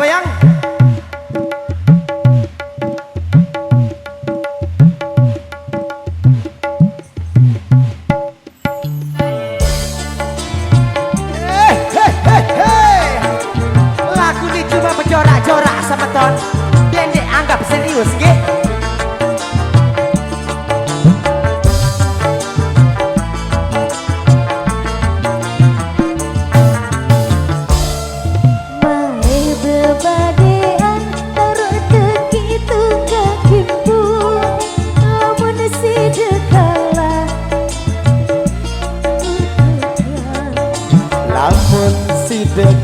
goyang. Lagu ini cuma menjorak-jorak semeton. Dan dianggap serius, nggih.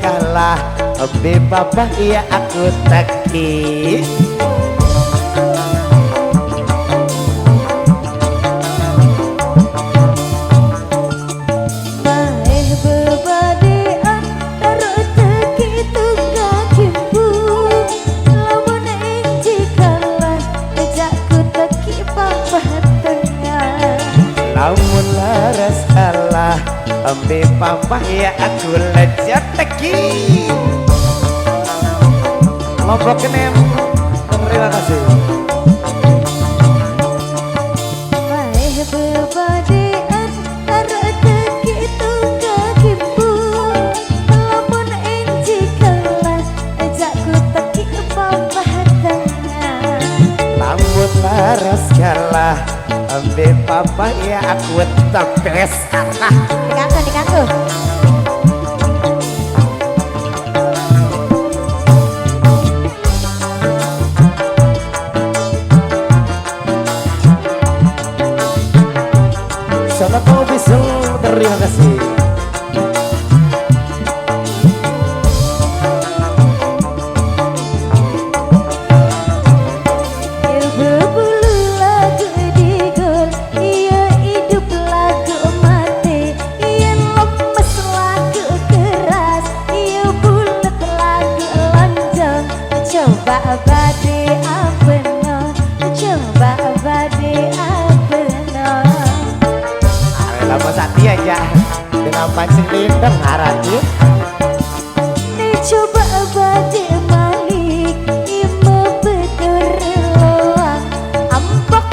Kalah be papa iya aku taki maeh bebadean taruh teki tukang kimpu lamun ing jikalah ajakku teki papa tengah lamun laras kalah be papa iya aku lejat teki Lombok kenem. Terima kasih. maeh bebadean taruh teki tukang kimpu lamun ing jikalah ajakku teki papa tengah Lamun laras kalah be papa iya aku tepes. Dikatu. Sama kau bisa. Terima kasih. Coba abadi apeno, coba abadi apeno. Lama sakti aja dengan pancing lindung harati. Coba abadi malik, ima bedur loang, ampok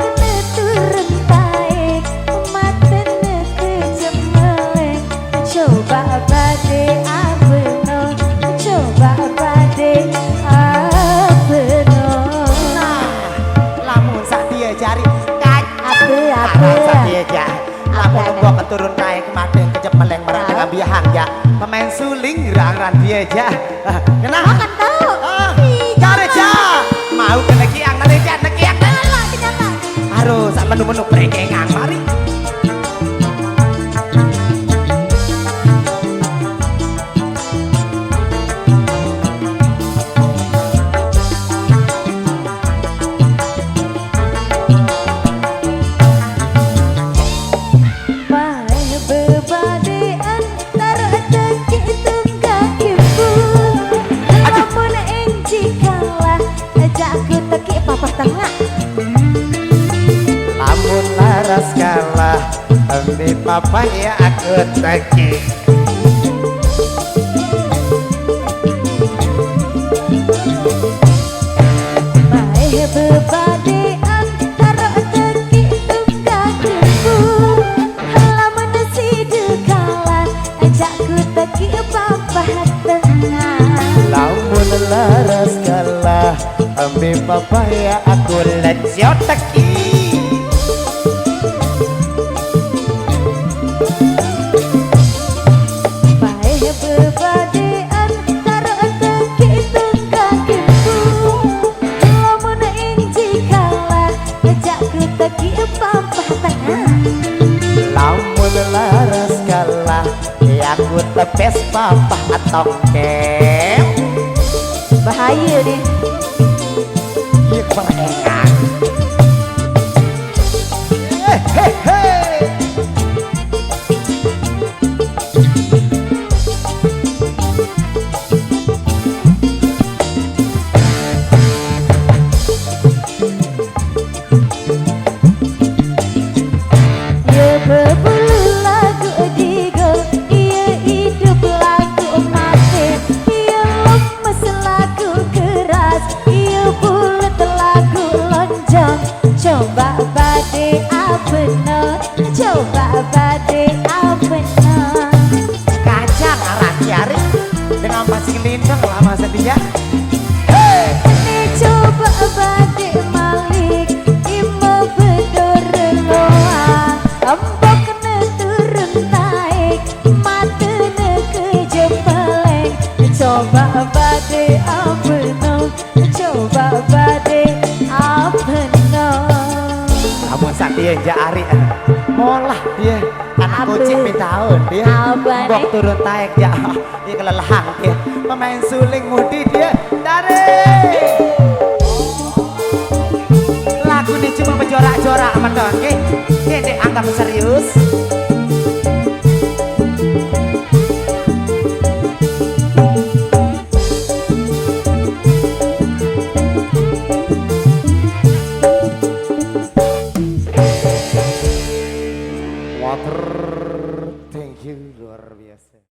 turun taik, mata kejemeleng. Coba abadi apeno, coba abadi apeno. Nah, lamun sakti cari Apa? sakti aja. Lamun gua keturun naik kemarin kejemeleng merah dengan biahang ya. Pemain suling rang-rang dia aja. Kenapa? Kan tahu. Cari aja. Mau ke nekiang nekiang. Harus sama menu-menu perengengang mari. Lamun laras kalah be papa ya aku teki. Maeh bebadean taruh teki tukang kimpu lamun sidekalan ajakku teki papa tengah Lamun laras kalah be papa ya aku lejot teki. maeh bebadean taruh teki tukang kimpu lamun ing jikalah ajakku teki papa tengah Lamun laras kalah ya aku tepes papa atau kem. bahaya nih. Iya perengengang. Hei. Berbulu lagu digo, iya hidup lagu mati, iya lemes lagu benar. Kacang Raki Arik dengan pasing lindung lah masa dia. Ini coba badik malik ima bedor loa. Ambok kena turun naik mata ne kejepeleng. Coba badik abeno, coba badik abeno. Namun saat dia jari molah dia anak kucing tahun dia Abang bok turun taek ya dia kelelahan dia pemain suling mudi dia dari lagu ini cuma menjorak-jorak menton dia dianggap serius. Water, thank you, luar biasa.